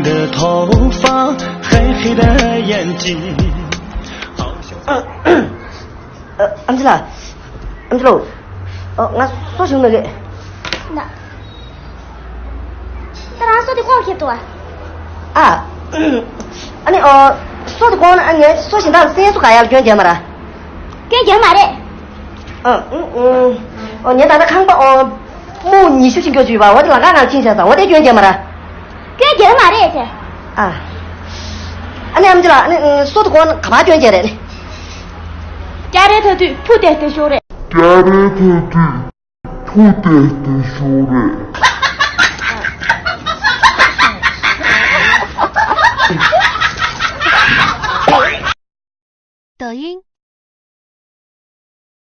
长的头发，黑黑的眼睛。安吉拉，我说清那个。那俺说的光去多啊，你说的光呢，你说清到谁说干呀？捐钱嘛的？捐钱嘛的。你打看吧你修行过去吧，我就哪个听先生，我得捐钱嘛的。捐钱嘛的去。啊，你安吉拉，说的光干嘛捐钱的呢？家里头的铺垫的修的。抖音。